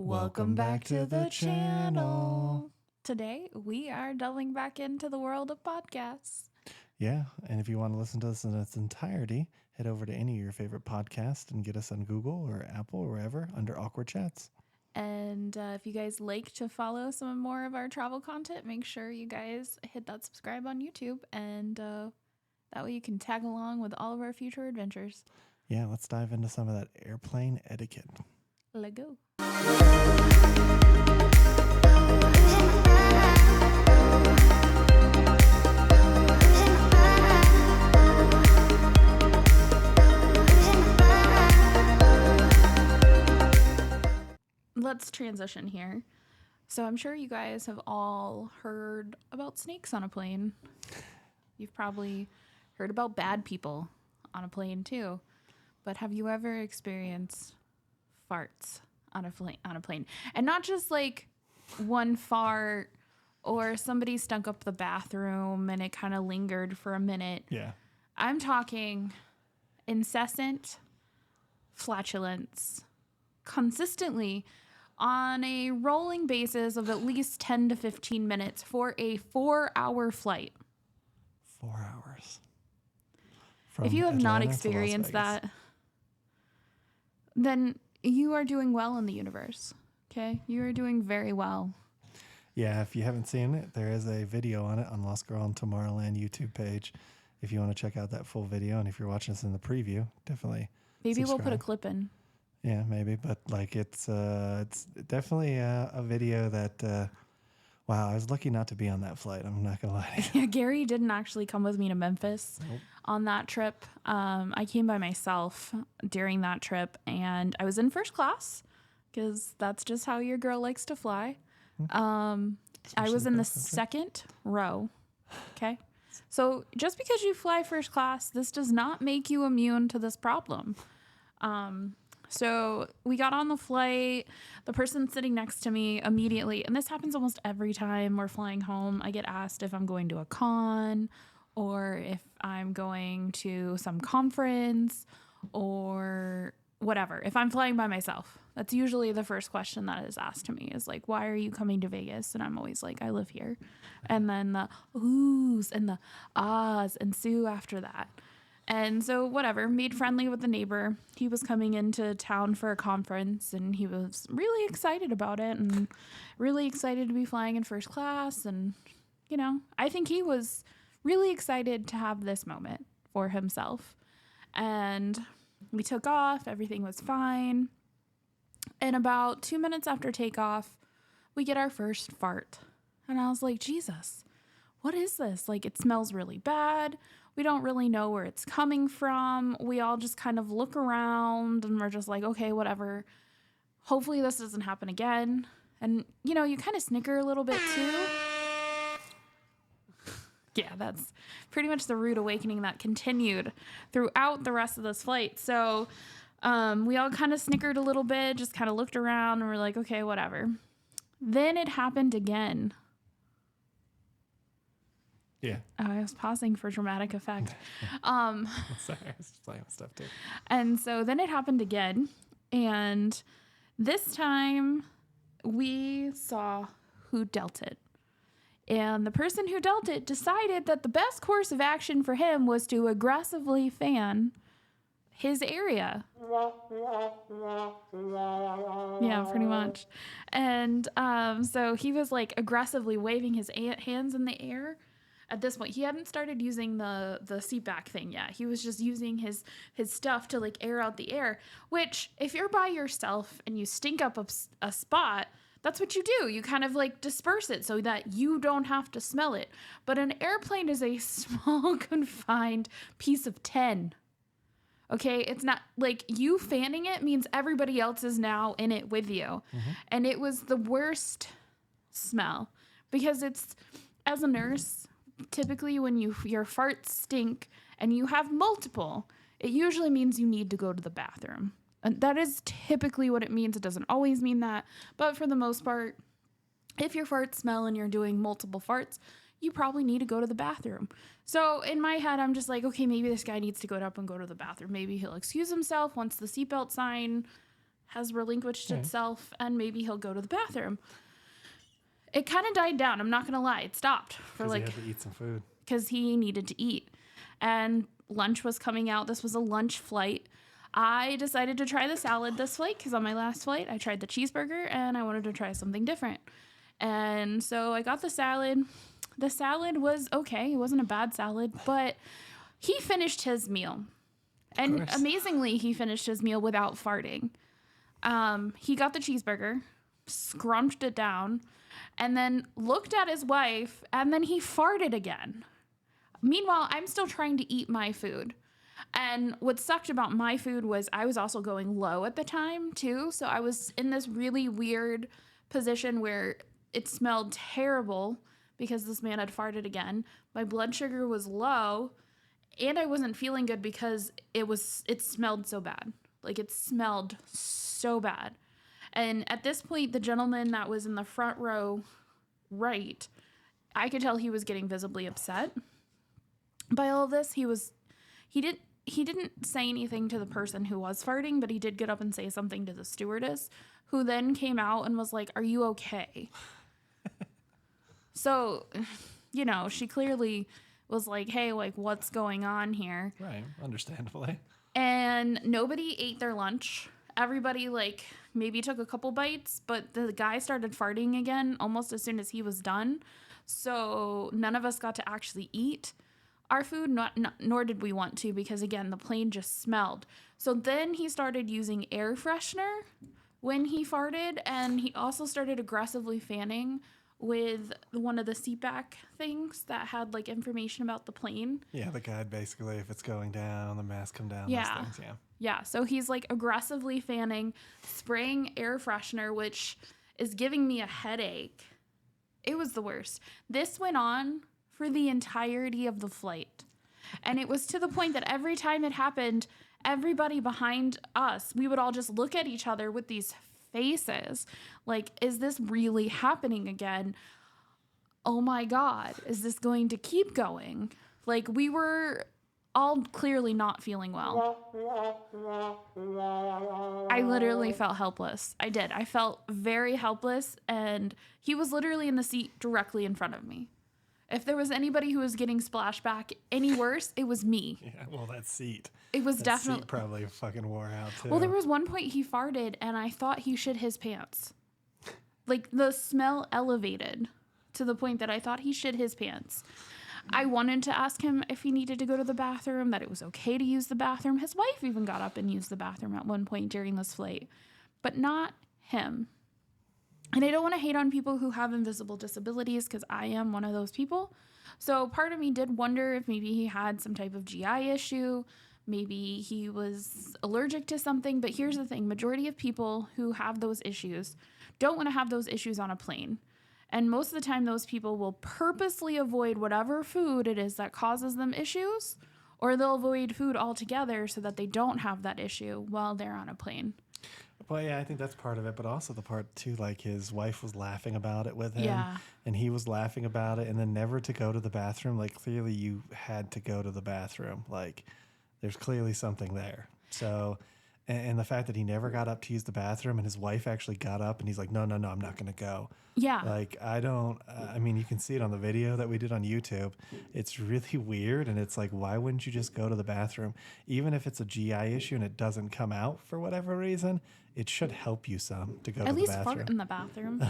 Welcome back to the channel. Today, we are delving back into the world of podcasts. Yeah, and if you want to listen to this in its entirety, head over to any of your favorite podcasts and get us on Google or Apple or wherever under Awkward Chats. And if you guys like to follow some more of our travel content, make sure you guys hit that subscribe on YouTube, and that way you can tag along with all of our future adventures. Yeah, let's dive into some of that airplane etiquette. Let's go. Let's transition here. So I'm sure you guys have all heard about snakes on a plane. You've probably heard about bad people on a plane too. But have you ever experienced farts on a plane? And not just like one fart or somebody stunk up the bathroom and it kind of lingered for a minute. Yeah. I'm talking incessant flatulence consistently on a rolling basis of at least 10 to 15 minutes for a 4-hour flight. 4 hours. If you have not experienced that, then you are doing well in the universe. Okay? You are doing very well. Yeah, if you haven't seen it, there is a video on it on Lostgirlintommorrowland YouTube page. If you want to check out that full video, and if you're watching this in the preview, definitely Maybe subscribe. We'll put a clip in. Yeah, maybe, but like it's definitely a video that wow, I was lucky not to be on that flight. I'm not gonna lie to you. Yeah, Gary didn't actually come with me to Memphis on that trip. I came by myself during that trip, and I was in first class because that's just how your girl likes to fly. I was in the second row. Okay. So just because you fly first class, this does not make you immune to this problem. So we got on the flight, the person sitting next to me immediately, and this happens almost every time we're flying home, I get asked if I'm going to a con or if I'm going to some conference or whatever. If I'm flying by myself, that's usually the first question that is asked to me is like, why are you coming to Vegas? And I'm always like, I live here. And then the oohs and the ahs ensue after that. And so whatever, made friendly with the neighbor. He was coming into town for a conference and he was really excited about it and really excited to be flying in first class. And, you know, I think he was really excited to have this moment for himself. And we took off. Everything was fine. And about 2 minutes after takeoff, we get our first fart. And I was like, Jesus, what is this? Like, it smells really bad. We don't really know where it's coming from. We all just kind of look around and we're just like, okay, whatever. Hopefully this doesn't happen again. And, you know, you kind of snicker a little bit too. Yeah, that's pretty much the rude awakening that continued throughout the rest of this flight. So we all kind of snickered a little bit, just kind of looked around and we're like, okay, whatever. Then it happened again. Yeah. Oh, I was pausing for dramatic effect. Sorry, I was just playing with stuff too. And so then it happened again. And this time we saw who dealt it. And the person who dealt it decided that the best course of action for him was to aggressively fan his area. Yeah, pretty much. And so he was like aggressively waving his hands in the air. At this point, he hadn't started using the seat back thing yet. He was just using his stuff to like air out the air, which if you're by yourself and you stink up a spot, that's what you do. You kind of like disperse it so that you don't have to smell it. But an airplane is a small confined piece of tin. Okay, it's not like you fanning it means everybody else is now in it with you. Mm-hmm. And it was the worst smell because it's, as a nurse, typically when your farts stink and you have multiple, it usually means you need to go to the bathroom. And that is typically what it means. It doesn't always mean that. But for the most part, if your farts smell and you're doing multiple farts, you probably need to go to the bathroom. So in my head, I'm just like, okay, maybe this guy needs to go up and go to the bathroom. Maybe he'll excuse himself once the seatbelt sign has relinquished Okay. itself, and maybe he'll go to the bathroom. It kind of died down. I'm not going to lie. It stopped for Because he like, had to eat some food. because he needed to eat. And lunch was coming out. This was a lunch flight. I decided to try the salad this flight because on my last flight, I tried the cheeseburger and I wanted to try something different. And so I got the salad. The salad was okay. It wasn't a bad salad, but he finished his meal. And course. amazingly, he finished his meal without farting. He got the cheeseburger, scrunched it down, and then looked at his wife, and then he farted again. Meanwhile, I'm still trying to eat my food. And what sucked about my food was I was also going low at the time, too. So I was in this really weird position where it smelled terrible because this man had farted again. My blood sugar was low, and I wasn't feeling good because it smelled so bad. Like, it smelled so bad. And at this point, the gentleman that was in the front row right, I could tell he was getting visibly upset by all of this. He didn't say anything to the person who was farting, but he did get up and say something to the stewardess, who then came out and was like, "Are you okay?" So, you know, she clearly was like, "Hey, like, what's going on here?" Right. Understandably. And nobody ate their lunch. Everybody, like, maybe took a couple bites, but the guy started farting again almost as soon as he was done. So none of us got to actually eat our food, nor did we want to, because, again, the plane just smelled. So then he started using air freshener when he farted, and he also started aggressively fanning with one of the seatback things that had, like, information about the plane. Yeah, the guide basically, if it's going down, the mask come down, Yeah. those things, yeah. Yeah, so he's, like, aggressively fanning, spraying air freshener, which is giving me a headache. It was the worst. This went on for the entirety of the flight. And it was to the point that every time it happened, everybody behind us, we would all just look at each other with these faces. Like, is this really happening again? Oh my God, is this going to keep going? Like, we were all clearly not feeling well. I literally felt helpless. I did. I felt very helpless, and he was literally in the seat directly in front of me. If there was anybody who was getting splashback any worse, it was me. Yeah, well, that seat. It was That definitely seat probably fucking wore out, too. Well, there was one point he farted, and I thought he shit his pants. Like, the smell elevated to the point that I thought he shit his pants. I wanted to ask him if he needed to go to the bathroom, that it was okay to use the bathroom. His wife even got up and used the bathroom at one point during this flight, but not him. And I don't want to hate on people who have invisible disabilities, because I am one of those people. So part of me did wonder if maybe he had some type of GI issue. Maybe he was allergic to something. But here's the thing. Majority of people who have those issues don't want to have those issues on a plane. And most of the time, those people will purposely avoid whatever food it is that causes them issues, or they'll avoid food altogether so that they don't have that issue while they're on a plane. Well, yeah, I think that's part of it, but also the part, too, like his wife was laughing about it with him, Yeah. and he was laughing about it, and then never to go to the bathroom. Like, clearly you had to go to the bathroom. Like, there's clearly something there. So, and the fact that he never got up to use the bathroom, and his wife actually got up, and he's like, no, I'm not going to go. Yeah. Like, I mean, you can see it on the video that we did on YouTube. It's really weird, and it's like, why wouldn't you just go to the bathroom? Even if it's a GI issue and it doesn't come out for whatever reason, it should help you some to go At to the least bathroom. fart in the bathroom.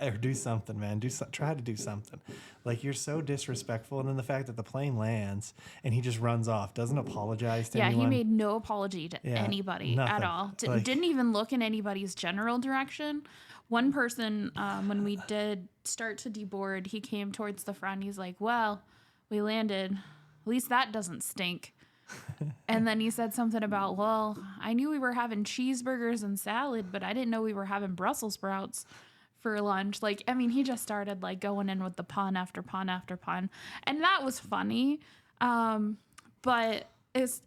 Or do something, man. Try to do something. Like, you're so disrespectful, and then the fact that the plane lands and he just runs off, doesn't apologize to Yeah, anyone. he made no apology to anybody nothing. at all. Like- Didn't even look in anybody's general direction. One person, when we did start to deboard, he came towards the front. He's like, well, we landed. At least that doesn't stink. And then he said something about, well, I knew we were having cheeseburgers and salad, but I didn't know we were having Brussels sprouts for lunch. Like, I mean, he just started, like, going in with the pun after pun after pun. And that was funny. But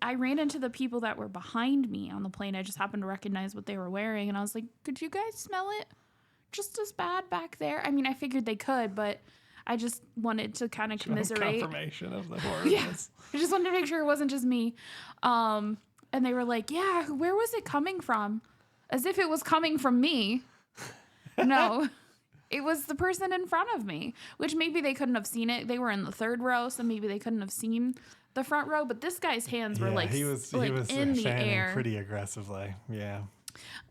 I ran into the people that were behind me on the plane. I just happened to recognize what they were wearing. And I was like, could you guys smell it just as bad back there? I mean, I figured they could, but I just wanted to kind of commiserate. Confirmation of the horribleness. I just wanted to make sure it wasn't just me. And they were like, yeah, where was it coming from? as if it was coming from me. No, it was the person in front of me, which maybe they couldn't have seen it. They were in the third row, so maybe they couldn't have seen the front row. But this guy's hands were he was in the fanning air pretty aggressively. Yeah.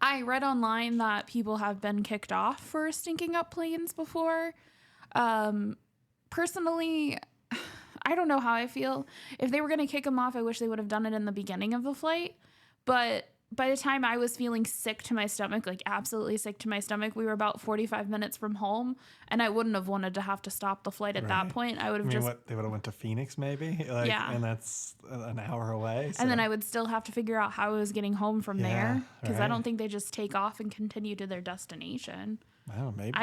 I read online that people have been kicked off for stinking up planes before. Personally, I don't know how I feel. If they were going to kick him off, I wish they would have done it in the beginning of the flight. But by the time I was feeling sick to my stomach, like absolutely sick to my stomach, we were about 45 minutes from home, and I wouldn't have wanted to have to stop the flight at that point. I would have they would have went to Phoenix maybe? And that's an hour away. So. And then I would still have to figure out how I was getting home from there, because I don't think they just take off and continue to their destination. Well, maybe.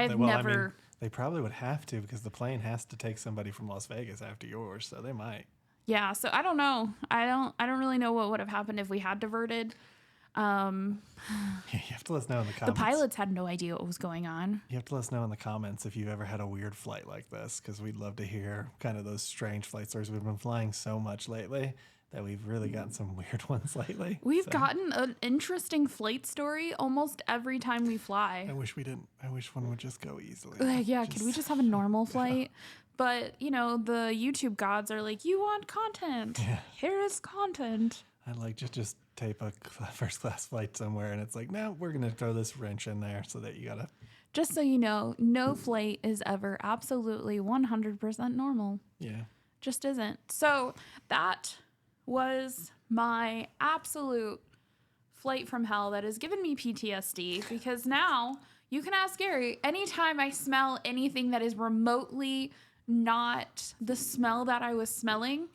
They probably would have to, because the plane has to take somebody from Las Vegas after yours, so they might. Yeah, so I don't know. I don't really know what would have happened if we had diverted. You have to let us know in the comments. The pilots had no idea what was going on. You have to let us know in the comments if you've ever had a weird flight like this, because we'd love to hear kind of those strange flight stories. We've been flying so much lately that we've really gotten some weird ones lately. We've gotten an interesting flight story almost every time we fly. I wish we didn't. I wish one would just go easily. Could we just have a normal flight? But, the YouTube gods are like, you want content. Yeah. Here is content. I'd just tape a first class flight somewhere, and it's like, no, we're going to throw this wrench in there so that you got to. Just so you know, no flight is ever absolutely 100% normal. Yeah. Just isn't. So that was my absolute flight from hell that has given me PTSD, because now you can ask Gary, anytime I smell anything that is remotely not the smell that I was smelling,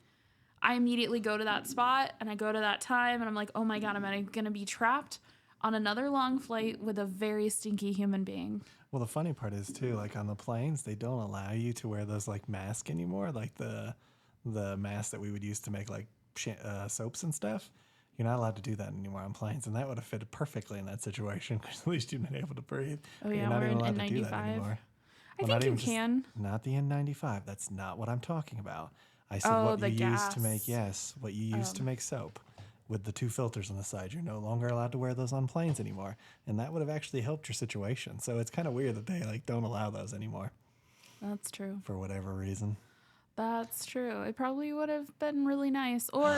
I immediately go to that spot and I go to that time and I'm like, oh my God, am I going to be trapped on another long flight with a very stinky human being? Well, the funny part is too, like on the planes, they don't allow you to wear those like masks anymore. Like the masks that we would use to make like soaps and stuff. You're not allowed to do that anymore on planes. And that would have fitted perfectly in that situation, because at least you've been able to breathe. Oh yeah, you're not we're even allowed in to do that anymore. I think you can. Not the N95. That's not what I'm talking about. I said what you use to make, what you use to make soap with the 2 filters on the side. You're no longer allowed to wear those on planes anymore. And that would have actually helped your situation. So it's kind of weird that they don't allow those anymore. That's true. For whatever reason. That's true. It probably would have been really nice. Or,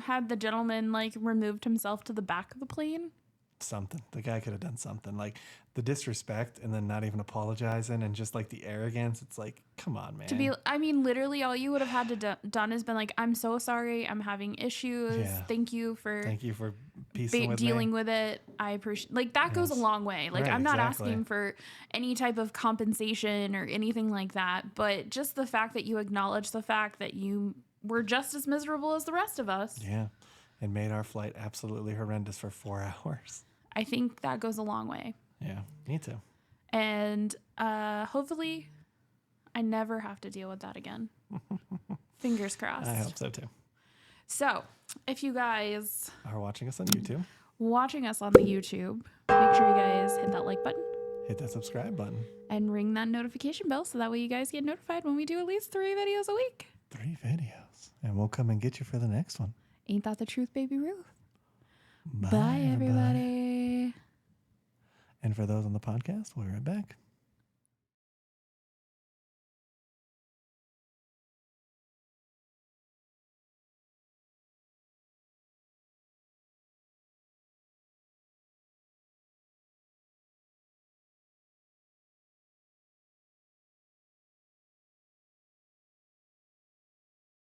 had the gentleman removed himself to the back of the plane. Something. The guy could have done something. Like the disrespect and then not even apologizing, and just like the arrogance. It's like, come on, man. Literally all you would have had to done is been like, I'm so sorry. I'm having issues. Yeah. Thank you for dealing with it. I appreciate, that goes a long way. I'm not asking for any type of compensation or anything like that, but just the fact that you acknowledge the fact that you were just as miserable as the rest of us. Yeah. And made our flight absolutely horrendous for 4 hours. I think that goes a long way. Yeah, me too. And hopefully I never have to deal with that again. Fingers crossed. I hope so too. So if you guys are watching us on YouTube, make sure you guys hit that like button. Hit that subscribe button. And ring that notification bell so that way you guys get notified when we do at least 3 videos a week. 3 videos. And we'll come and get you for the next one. Ain't that the truth, baby Ruth? Bye everybody. And for those on the podcast, we'll be right back.